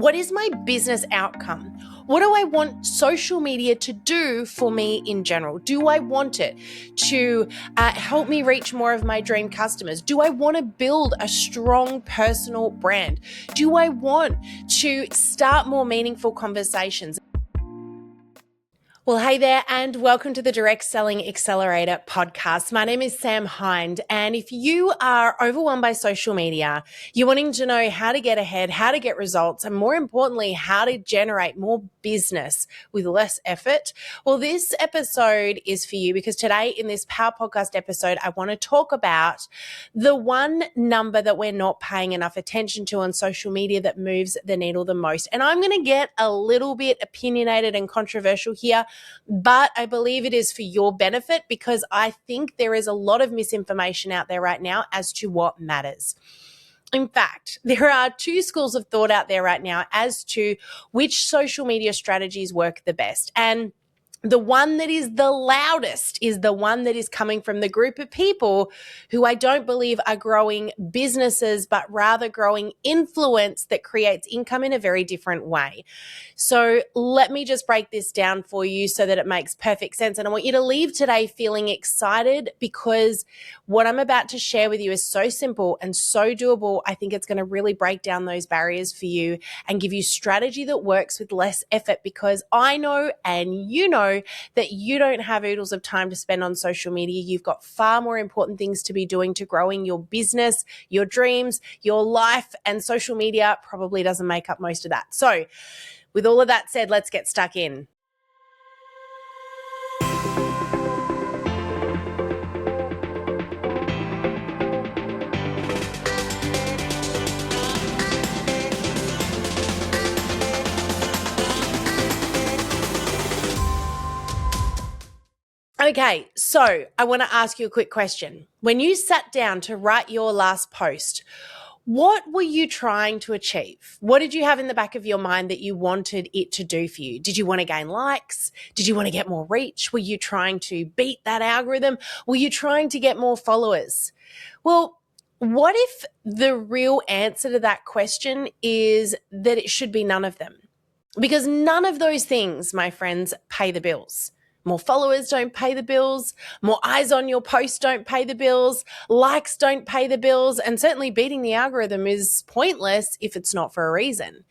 What is my business outcome? What do I want social media to do for me in general? Do I want it to help me reach more of my dream customers? Do I want to build a strong personal brand? Do I want to start more meaningful conversations? Well, hey there, and welcome to the Direct Selling Accelerator podcast. My name is Sam Hind, and if you are overwhelmed by social media, you're wanting to know how to get ahead, how to get results, and more importantly, how to generate more business with less effort, well, this episode is for you because today in this Power Podcast episode, I want to talk about the one number that we're not paying enough attention to on social media that moves the needle the most. And I'm going to get a little bit opinionated and controversial here, but I believe it is for your benefit because I think there is a lot of misinformation out there right now as to what matters. In fact, there are two schools of thought out there right now as to which social media strategies work the best. And the one that is the loudest is the one that is coming from the group of people who I don't believe are growing businesses, but rather growing influence that creates income in a very different way. So let me just break this down for you so that it makes perfect sense. And I want you to leave today feeling excited because what I'm about to share with you is so simple and so doable. I think it's going to really break down those barriers for you and give you strategy that works with less effort because I know and you know that you don't have oodles of time to spend on social media. You've got far more important things to be doing to growing your business, your dreams, your life, and social media probably doesn't make up most of that. So with all of that said, let's get stuck in. Okay, so I want to ask you a quick question. When you sat down to write your last post, what were you trying to achieve? What did you have in the back of your mind that you wanted it to do for you? Did you want to gain likes? Did you want to get more reach? Were you trying to beat that algorithm? Were you trying to get more followers? Well, what if the real answer to that question is that it should be none of them? Because none of those things, my friends, pay the bills. More followers don't pay the bills. More eyes on your post don't pay the bills. Likes don't pay the bills. And certainly beating the algorithm is pointless if it's not for a reason.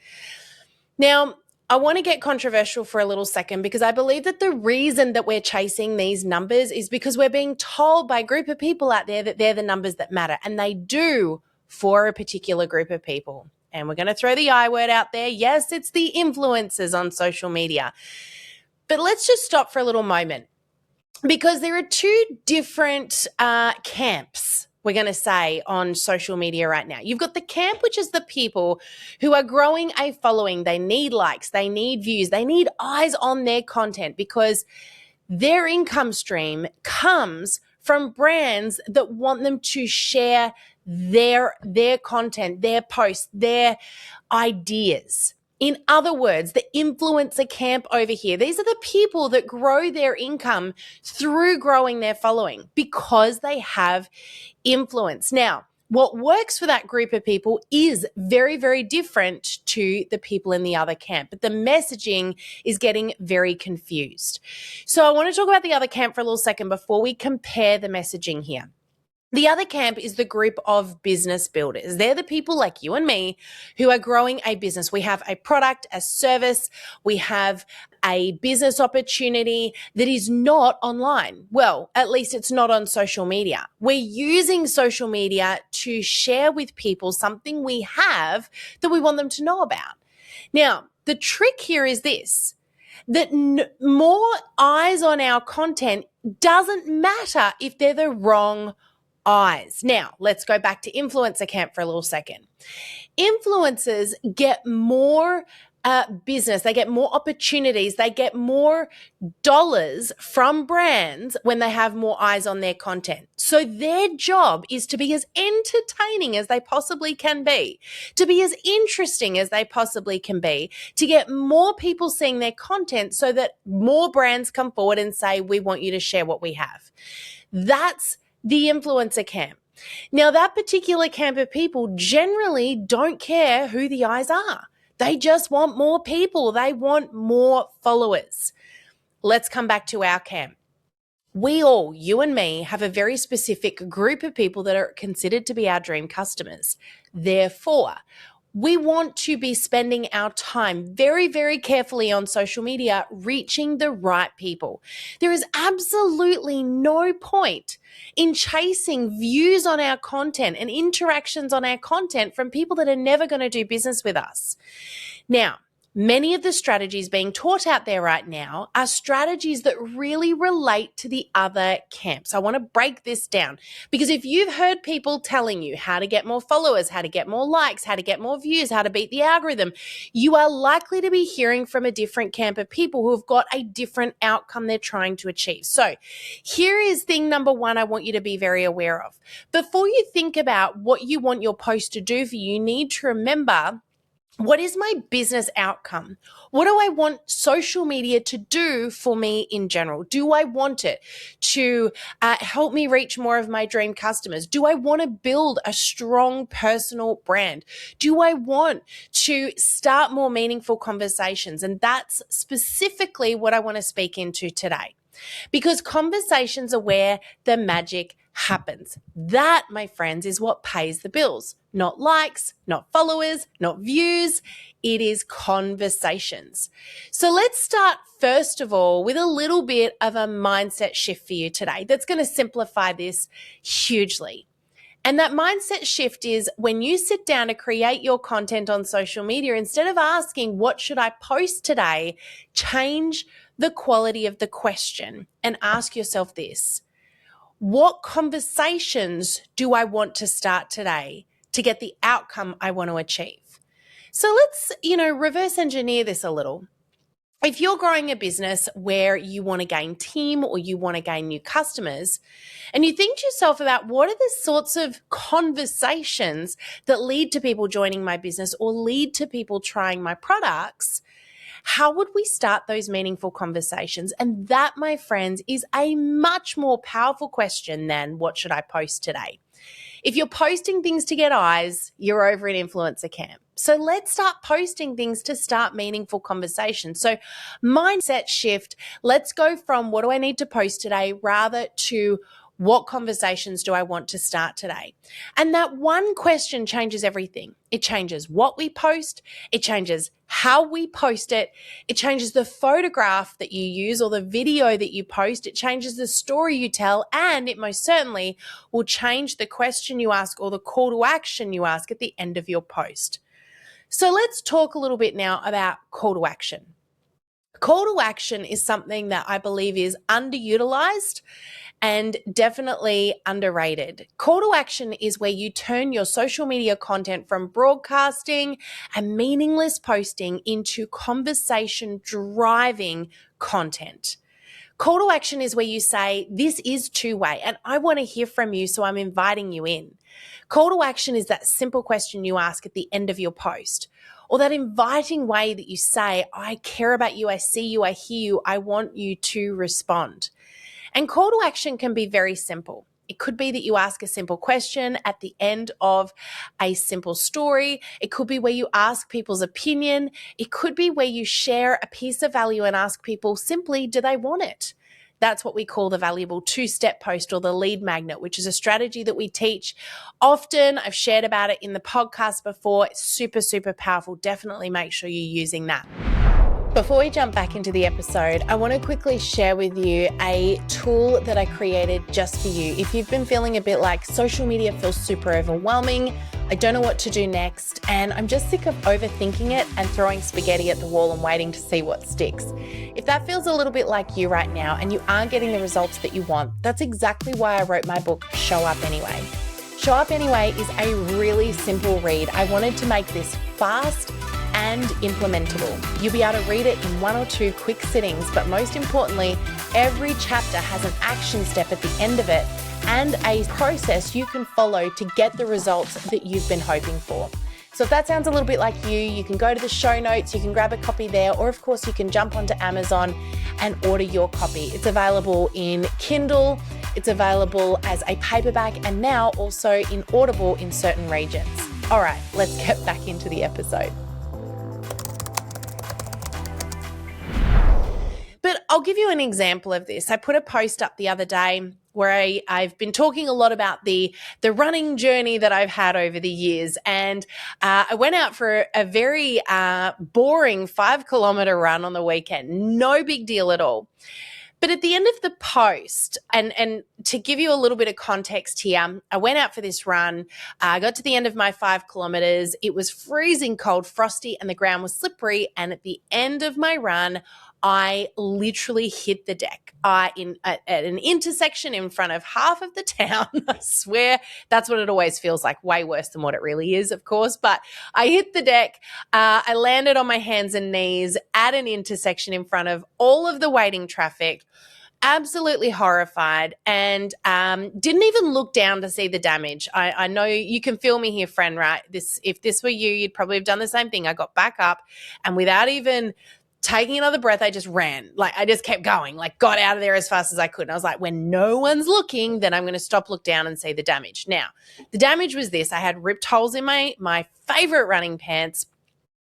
Now, I want to get controversial for a little second because I believe that the reason that we're chasing these numbers is because we're being told by a group of people out there that they're the numbers that matter. And they do for a particular group of people. And we're going to throw the I word out there. Yes, it's the influencers on social media. But let's just stop for a little moment because there are two different camps, we're going to say, on social media right now. You've got the camp, which is the people who are growing a following. They need likes, they need views, they need eyes on their content because their income stream comes from brands that want them to share their content, their posts, their ideas. In other words, the influencer camp over here, these are the people that grow their income through growing their following because they have influence. Now, what works for that group of people is very, very different to the people in the other camp, but the messaging is getting very confused. So I want to talk about the other camp for a little second before we compare the messaging here. The other camp is the group of business builders. They're the people like you and me who are growing a business. We have a product, a service, we have a business opportunity that is not online. Well, at least it's not on social media. We're using social media to share with people something we have that we want them to know about. Now, the trick here is this, that more eyes on our content doesn't matter if they're the wrong eyes. Now, let's go back to influencer camp for a little second. Influencers get more business, they get more opportunities, they get more dollars from brands when they have more eyes on their content. So their job is to be as entertaining as they possibly can be, to be as interesting as they possibly can be, to get more people seeing their content so that more brands come forward and say, we want you to share what we have. That's the influencer camp. Now, that particular camp of people generally don't care who the eyes are. They just want more people. They want more followers. Let's come back to our camp. We all, you and me, have a very specific group of people that are considered to be our dream customers. Therefore, we want to be spending our time very, very carefully on social media, reaching the right people. There is absolutely no point in chasing views on our content and interactions on our content from people that are never going to do business with us. Now, many of the strategies being taught out there right now are strategies that really relate to the other camps. I want to break this down because if you've heard people telling you how to get more followers, how to get more likes, how to get more views, how to beat the algorithm, you are likely to be hearing from a different camp of people who have got a different outcome they're trying to achieve. So here is thing number one I want you to be very aware of. Before you think about what you want your post to do for you, you need to remember, what is my business outcome? What do I want social media to do for me in general? Do I want it to help me reach more of my dream customers? Do I want to build a strong personal brand? Do I want to start more meaningful conversations? And that's specifically what I want to speak into today. Because conversations are where the magic happens. That, my friends, is what pays the bills. Not likes, not followers, not views. It is conversations. So let's start first of all with a little bit of a mindset shift for you today that's going to simplify this hugely. And that mindset shift is when you sit down to create your content on social media, instead of asking, what should I post today? Change the quality of the question and ask yourself this: what conversations do I want to start today to get the outcome I want to achieve? So let's, reverse engineer this a little. If you're growing a business where you want to gain team or you want to gain new customers, and you think to yourself about what are the sorts of conversations that lead to people joining my business or lead to people trying my products, how would we start those meaningful conversations? And that, my friends, is a much more powerful question than what should I post today? If you're posting things to get eyes, you're over in influencer camp. So let's start posting things to start meaningful conversations. So mindset shift, let's go from what do I need to post today rather to what conversations do I want to start today? And that one question changes everything. It changes what we post. It changes how we post it. It changes the photograph that you use or the video that you post. It changes the story you tell. And it most certainly will change the question you ask or the call to action you ask at the end of your post. So let's talk a little bit now about call to action. Call to action is something that I believe is underutilized and definitely underrated. Call to action is where you turn your social media content from broadcasting and meaningless posting into conversation driving content. Call to action is where you say, this is two-way and I want to hear from you, so I'm inviting you in. Call to action is that simple question you ask at the end of your post, or that inviting way that you say, I care about you, I see you, I hear you, I want you to respond. And call to action can be very simple. It could be that you ask a simple question at the end of a simple story. It could be where you ask people's opinion. It could be where you share a piece of value and ask people simply, do they want it? That's what we call the valuable two-step post or the lead magnet, which is a strategy that we teach often. I've shared about it in the podcast before. It's super, super powerful. Definitely make sure you're using that. Before we jump back into the episode, I want to quickly share with you a tool that I created just for you. If you've been feeling a bit like social media feels super overwhelming, I don't know what to do next, and I'm just sick of overthinking it and throwing spaghetti at the wall and waiting to see what sticks. If that feels a little bit like you right now and you aren't getting the results that you want, that's exactly why I wrote my book, Show Up Anyway. Show Up Anyway is a really simple read. I wanted to make this fast and implementable. You'll be able to read it in 1 or 2 quick sittings, but most importantly, every chapter has an action step at the end of it and a process you can follow to get the results that you've been hoping for. So if that sounds a little bit like you can go to the show notes, you can grab a copy there, or of course you can jump onto Amazon and order your copy. It's available in Kindle, it's available as a paperback, and now also in Audible in certain regions. All right, let's get back into the episode. I'll give you an example of this. I put a post up the other day where I've been talking a lot about the running journey that I've had over the years. And I went out for a very boring 5-kilometer run on the weekend. No big deal at all. But at the end of the post, and to give you a little bit of context here, I went out for this run. I got to the end of my 5 kilometers. It was freezing cold, frosty, and the ground was slippery. And at the end of my run, I literally hit the deck at an intersection in front of half of the town. I swear that's what it always feels like, way worse than what it really is, of course. But I hit the deck. I landed on my hands and knees at an intersection in front of all of the waiting traffic. Absolutely horrified, and didn't even look down to see the damage. I know you can feel me here, friend, right? If this were you, you'd probably have done the same thing. I got back up, and without even taking another breath, I just ran. Like, I just kept going, like got out of there as fast as I could. And I was like, when no one's looking, then I'm going to stop, look down, and see the damage. Now, the damage was this. I had ripped holes in my favorite running pants.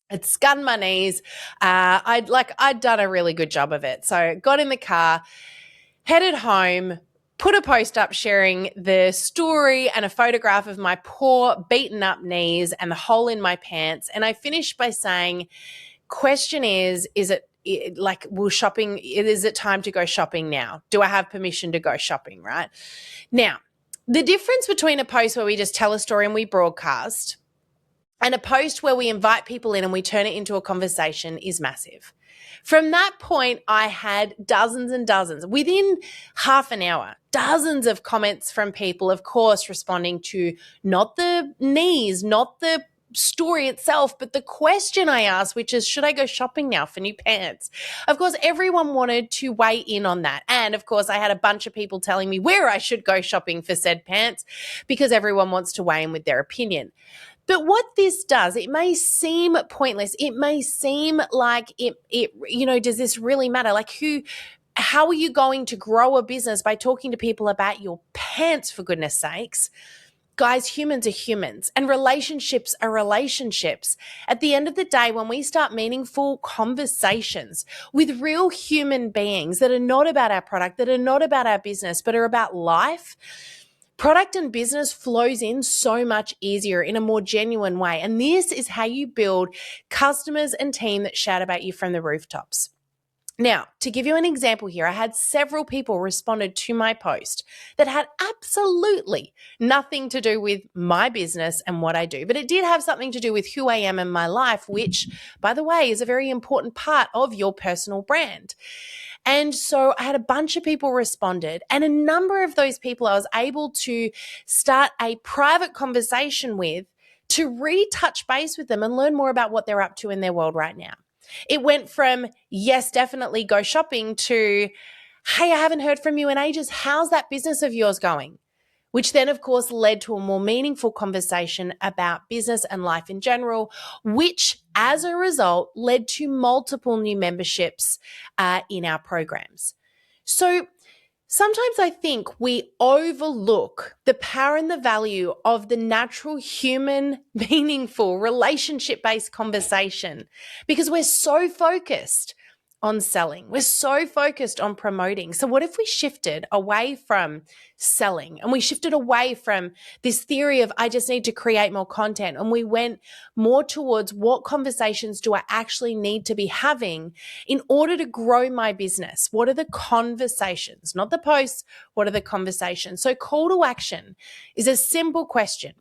It scunned my knees. I'd done a really good job of it. So got in the car, headed home, put a post up sharing the story and a photograph of my poor beaten up knees and the hole in my pants. And I finished by saying, question is it time to go shopping now? Do I have permission to go shopping, right? Now, the difference between a post where we just tell a story and we broadcast and a post where we invite people in and we turn it into a conversation is massive. From that point, I had dozens and dozens, within half an hour, dozens of comments from people, of course, responding to not the knees, not the story itself, but the question I asked, which is, should I go shopping now for new pants? Of course, everyone wanted to weigh in on that. And of course, I had a bunch of people telling me where I should go shopping for said pants because everyone wants to weigh in with their opinion. But what this does, it may seem pointless. It may seem like does this really matter? Like how are you going to grow a business by talking to people about your pants, for goodness sakes? Guys, humans are humans and relationships are relationships. At the end of the day, when we start meaningful conversations with real human beings that are not about our product, that are not about our business, but are about life, product and business flows in so much easier in a more genuine way. And this is how you build customers and team that shout about you from the rooftops. Now, to give you an example here, I had several people responded to my post that had absolutely nothing to do with my business and what I do, but it did have something to do with who I am in my life, which, by the way, is a very important part of your personal brand. And so I had a bunch of people responded, and a number of those people I was able to start a private conversation with to retouch base with them and learn more about what they're up to in their world right now. It went from, yes, definitely go shopping, to, hey, I haven't heard from you in ages. How's that business of yours going? Which then, of course, led to a more meaningful conversation about business and life in general, which, as a result, led to multiple new memberships in our programs. So sometimes I think we overlook the power and the value of the natural, human, meaningful, relationship-based conversation because we're so focused on selling. We're so focused on promoting. So what if we shifted away from selling and we shifted away from this theory of I just need to create more content, and we went more towards what conversations do I actually need to be having in order to grow my business? What are the conversations, not the posts? What are the conversations? So call to action is a simple question.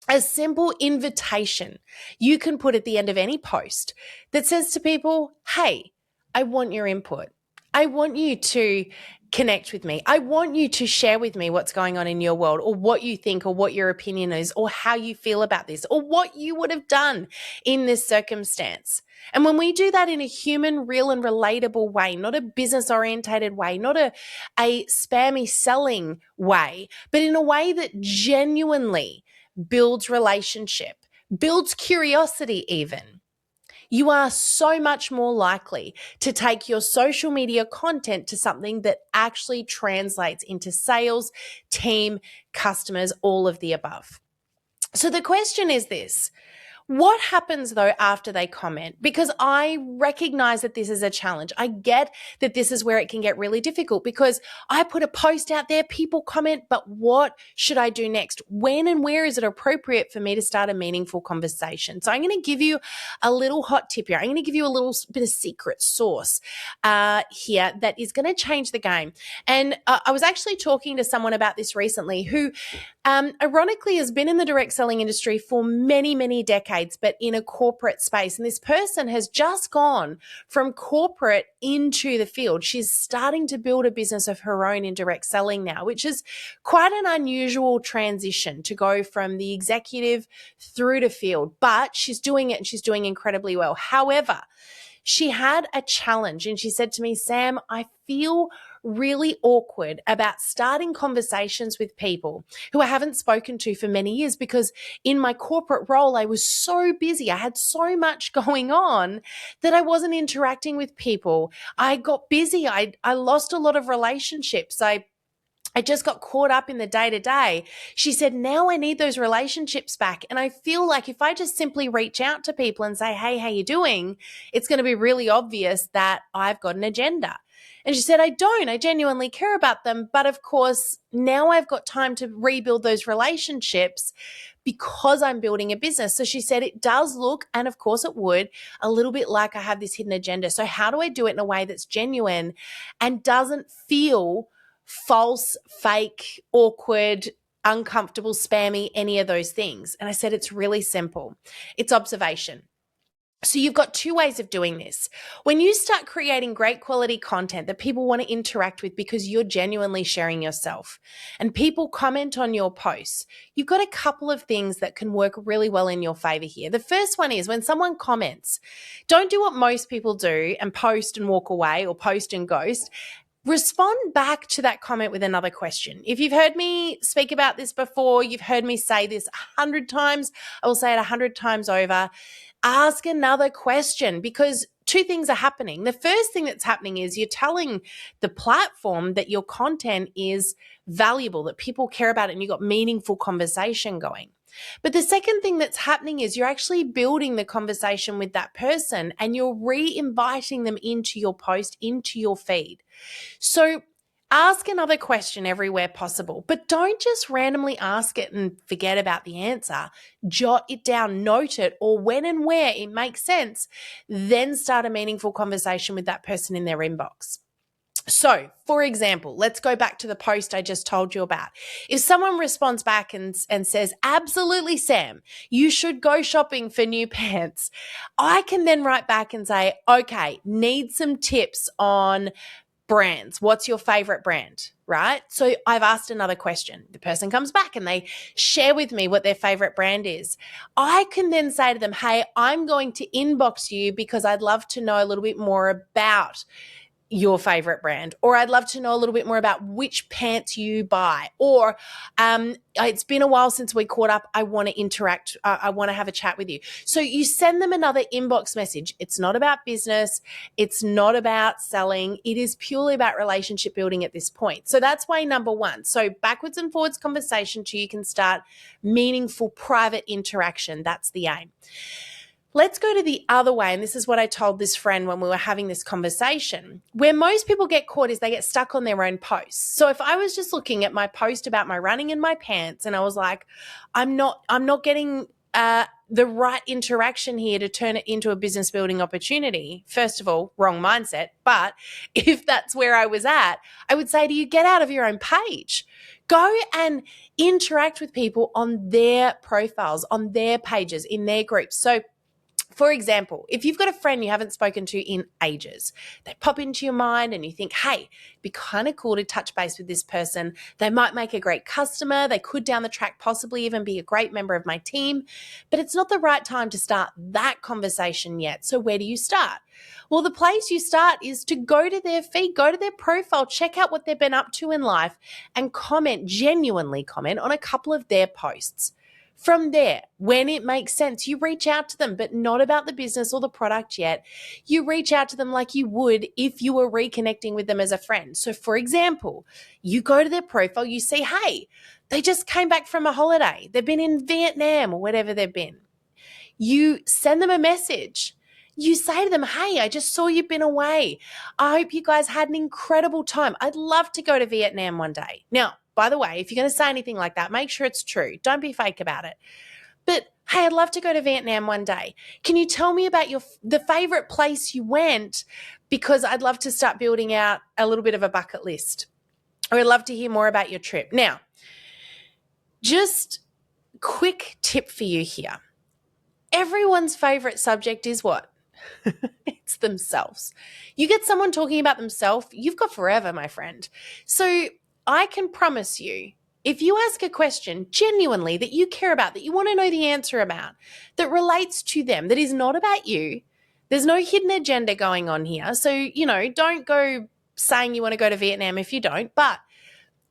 A simple invitation you can put at the end of any post that says to people, hey, I want your input. I want you to connect with me. I want you to share with me what's going on in your world, or what you think, or what your opinion is, or how you feel about this, or what you would have done in this circumstance. And when we do that in a human, real, and relatable way, not a business-orientated way, not a spammy selling way, but in a way that genuinely builds relationship, builds curiosity even, you are so much more likely to take your social media content to something that actually translates into sales, team, customers, all of the above. So the question is this: What happens though after they comment? Because I recognize that this is a challenge. I get that this is where it can get really difficult because I put a post out there, people comment, but what should I do next? When and where is it appropriate for me to start a meaningful conversation? So I'm going to give you a little hot tip here. I'm going to give you a little bit of secret sauce here that is going to change the game. And I was actually talking to someone about this recently who ironically has been in the direct selling industry for many, many decades, but in a corporate space. And this person has just gone from corporate into the field. She's starting to build a business of her own in direct selling now, which is quite an unusual transition to go from the executive through to field, but she's doing it and she's doing incredibly well. However, she had a challenge and she said to me, Sam, I feel really awkward about starting conversations with people who I haven't spoken to for many years because in my corporate role, I was so busy. I had so much going on that I wasn't interacting with people. I got busy. I lost a lot of relationships. I just got caught up in the day to day. She said, now I need those relationships back. And I feel like if I just simply reach out to people and say, hey, how you doing? It's going to be really obvious that I've got an agenda. And she said, I don't. I genuinely care about them. But of course, now I've got time to rebuild those relationships because I'm building a business. So she said, it does look, and of course it would, a little bit like I have this hidden agenda. So how do I do it in a way that's genuine and doesn't feel false, fake, awkward, uncomfortable, spammy, any of those things? And I said, it's really simple. It's observation. So you've got two ways of doing this. When you start creating great quality content that people want to interact with because you're genuinely sharing yourself and people comment on your posts, you've got a couple of things that can work really well in your favor here. The first one is when someone comments, don't do what most people do and post and walk away or post and ghost. Respond back to that comment with another question. If you've heard me speak about this before, you've heard me say this 100 times, I will say it 100 times over. Ask another question because two things are happening. The first thing that's happening is you're telling the platform that your content is valuable, that people care about it, and you've got meaningful conversation going. But the second thing that's happening is you're actually building the conversation with that person and you're re-inviting them into your post, into your feed. So ask another question everywhere possible, but don't just randomly ask it and forget about the answer. Jot it down, note it, or when and where it makes sense, then start a meaningful conversation with that person in their inbox. So, for example, let's go back to the post I just told you about. If someone responds back and says, absolutely, Sam, you should go shopping for new pants, I can then write back and say, okay, need some tips on brands. What's your favorite brand, right? So I've asked another question. The person comes back and they share with me what their favorite brand is. I can then say to them, hey, I'm going to inbox you because I'd love to know a little bit more about your favorite brand, or I'd love to know a little bit more about which pants you buy, or it's been a while since we caught up. I want to interact. I want to have a chat with you. So you send them another inbox message. It's not about business. It's not about selling. It is purely about relationship building at this point. So that's way number one. So backwards and forwards conversation so you can start meaningful private interaction. That's the aim. Let's go to the other way. And this is what I told this friend when we were having this conversation. Where most people get caught is they get stuck on their own posts. So if I was just looking at my post about my running in my pants and I was like, I'm not getting the right interaction here to turn it into a business building opportunity. First of all, wrong mindset. But if that's where I was at, I would say to you, get out of your own page. Go and interact with people on their profiles, on their pages, in their groups. So for example, if you've got a friend you haven't spoken to in ages, they pop into your mind and you think, hey, it'd be kind of cool to touch base with this person. They might make a great customer. They could down the track possibly even be a great member of my team, but it's not the right time to start that conversation yet. So where do you start? Well, the place you start is to go to their feed, go to their profile, check out what they've been up to in life and genuinely comment on a couple of their posts. From there, when it makes sense, you reach out to them, but not about the business or the product yet. You reach out to them like you would if you were reconnecting with them as a friend. So for example, you go to their profile, you see, hey, they just came back from a holiday. They've been in Vietnam or whatever they've been. You send them a message. You say to them, hey, I just saw you've been away. I hope you guys had an incredible time. I'd love to go to Vietnam one day. Now, by the way, if you're going to say anything like that, make sure it's true. Don't be fake about it. But hey, I'd love to go to Vietnam one day. Can you tell me about the favorite place you went? Because I'd love to start building out a little bit of a bucket list. Or I'd love to hear more about your trip. Now, just quick tip for you here. Everyone's favorite subject is what? It's themselves. You get someone talking about themselves, you've got forever, my friend. So I can promise you, if you ask a question genuinely that you care about, that you want to know the answer about, that relates to them, that is not about you, there's no hidden agenda going on here. So, don't go saying you want to go to Vietnam if you don't. But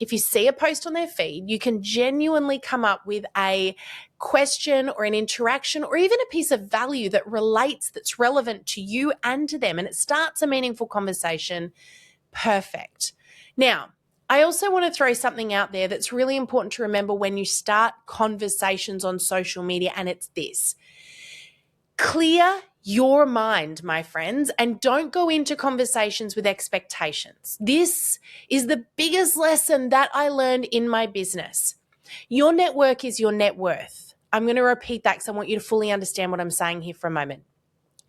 if you see a post on their feed, you can genuinely come up with a question or an interaction or even a piece of value that relates, that's relevant to you and to them, and it starts a meaningful conversation. Perfect. Now, I also want to throw something out there that's really important to remember when you start conversations on social media, and it's this. Clear your mind, my friends, and don't go into conversations with expectations. This is the biggest lesson that I learned in my business. Your network is your net worth. I'm going to repeat that because I want you to fully understand what I'm saying here for a moment.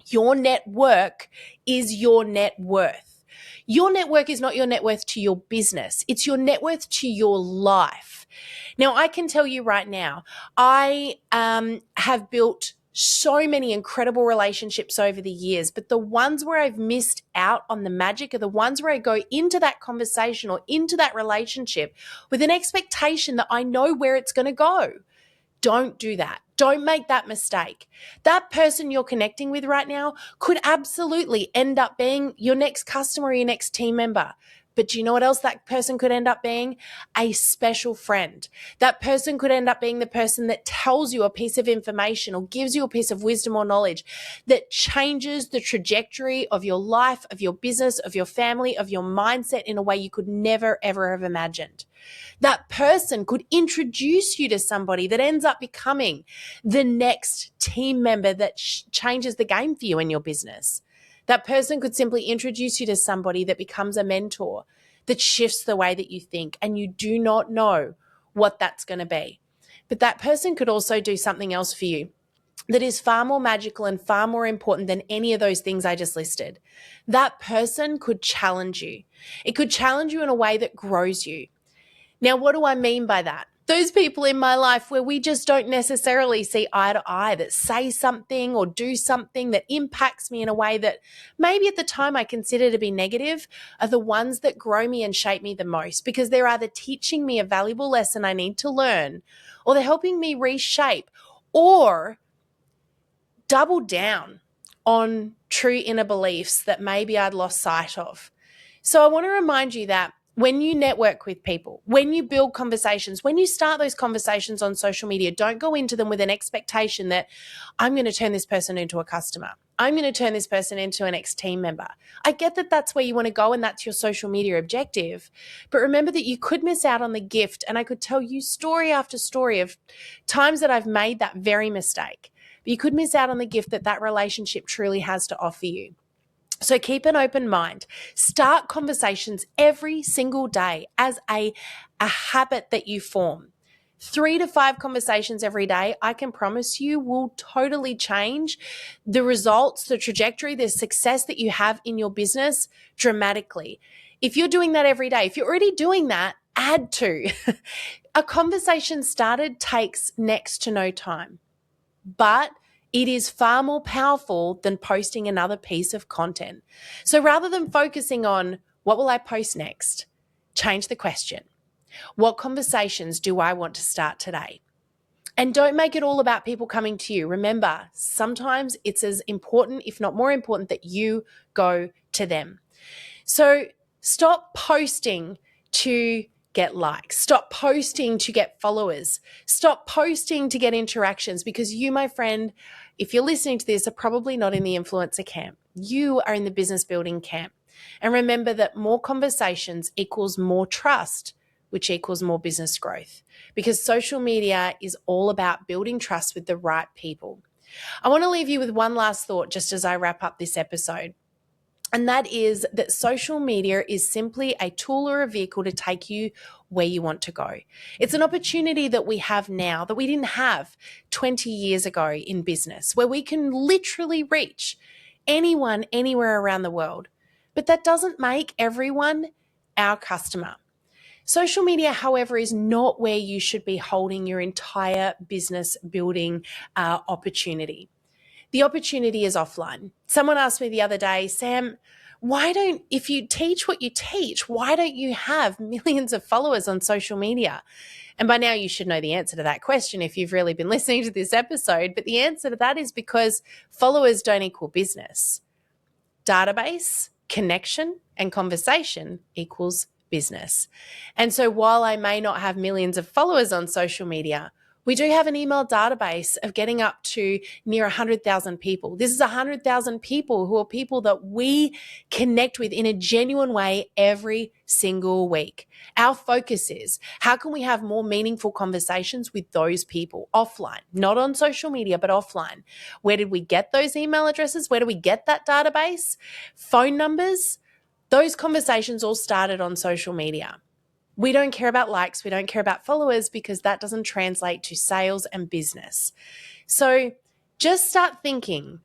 Your network is your net worth. Your network is not your net worth to your business. It's your net worth to your life. Now, I can tell you right now, I have built so many incredible relationships over the years, but the ones where I've missed out on the magic are the ones where I go into that conversation or into that relationship with an expectation that I know where it's going to go. Don't do that. Don't make that mistake. That person you're connecting with right now could absolutely end up being your next customer or your next team member. But do you know what else that person could end up being? A special friend. That person could end up being the person that tells you a piece of information or gives you a piece of wisdom or knowledge that changes the trajectory of your life, of your business, of your family, of your mindset in a way you could never, ever have imagined. That person could introduce you to somebody that ends up becoming the next team member that changes the game for you in your business. That person could simply introduce you to somebody that becomes a mentor, that shifts the way that you think, and you do not know what that's going to be. But that person could also do something else for you that is far more magical and far more important than any of those things I just listed. That person could challenge you. It could challenge you in a way that grows you. Now, what do I mean by that? Those people in my life where we just don't necessarily see eye to eye, that say something or do something that impacts me in a way that maybe at the time I consider to be negative, are the ones that grow me and shape me the most, because they're either teaching me a valuable lesson I need to learn, or they're helping me reshape or double down on true inner beliefs that maybe I'd lost sight of. So I want to remind you that when you network with people, when you build conversations, when you start those conversations on social media, don't go into them with an expectation that I'm going to turn this person into a customer. I'm going to turn this person into an ex-team member. I get that that's where you want to go and that's your social media objective. But remember that you could miss out on the gift. And I could tell you story after story of times that I've made that very mistake. But you could miss out on the gift that that relationship truly has to offer you. So keep an open mind. Start conversations every single day as a habit that you form. 3 to 5 conversations every day, I can promise you, will totally change the results, the trajectory, the success that you have in your business dramatically. If you're doing that every day, if you're already doing that, add to. A conversation started takes next to no time, but it is far more powerful than posting another piece of content. So rather than focusing on what will I post next, change the question. What conversations do I want to start today? And don't make it all about people coming to you. Remember, sometimes it's as important, if not more important, that you go to them. So stop posting to get likes. Stop posting to get followers. Stop posting to get interactions, because you, my friend, if you're listening to this, are probably not in the influencer camp. You are in the business building camp. And remember that more conversations equals more trust, which equals more business growth, because social media is all about building trust with the right people. I want to leave you with one last thought just as I wrap up this episode. And that is that social media is simply a tool or a vehicle to take you where you want to go. It's an opportunity that we have now that we didn't have 20 years ago in business, where we can literally reach anyone, anywhere around the world. But that doesn't make everyone our customer. Social media, however, is not where you should be holding your entire business building opportunity. The opportunity is offline. Someone asked me the other day, Sam, if you teach what you teach, why don't you have millions of followers on social media? And by now you should know the answer to that question if you've really been listening to this episode. But the answer to that is because followers don't equal business. Database, connection, and conversation equals business. And so while I may not have millions of followers on social media, we do have an email database of getting up to near 100,000 people. This is 100,000 people who are people that we connect with in a genuine way every single week. Our focus is, how can we have more meaningful conversations with those people offline, not on social media, but offline? Where did we get those email addresses? Where do we get that database? Phone numbers? Those conversations all started on social media. We don't care about likes. We don't care about followers because that doesn't translate to sales and business. So just start thinking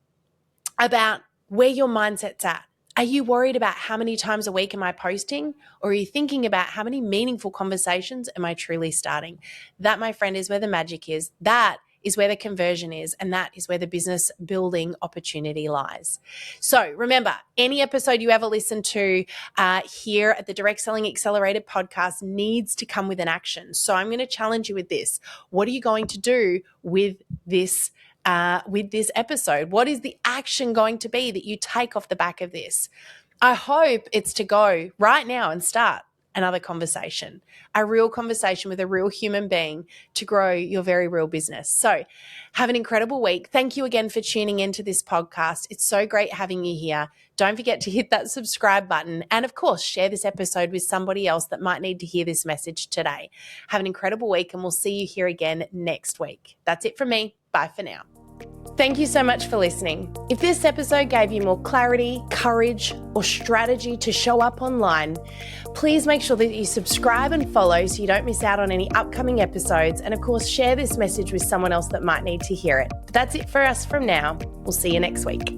about where your mindset's at. Are you worried about how many times a week am I posting? Or are you thinking about how many meaningful conversations am I truly starting? That, my friend, is where the magic is. That is where the conversion is, and that is where the business building opportunity lies. So remember, any episode you ever listen to here at the Direct Selling Accelerator podcast needs to come with an action. So I'm going to challenge you with this. What are you going to do with this episode? What is the action going to be that you take off the back of this? I hope it's to go right now and start another conversation, a real conversation with a real human being to grow your very real business. So have an incredible week. Thank you again for tuning into this podcast. It's so great having you here. Don't forget to hit that subscribe button. And of course, share this episode with somebody else that might need to hear this message today. Have an incredible week, and we'll see you here again next week. That's it from me. Bye for now. Thank you so much for listening. If this episode gave you more clarity, courage, or strategy to show up online, please make sure that you subscribe and follow so you don't miss out on any upcoming episodes. And of course, share this message with someone else that might need to hear it. But that's it for us from now. We'll see you next week.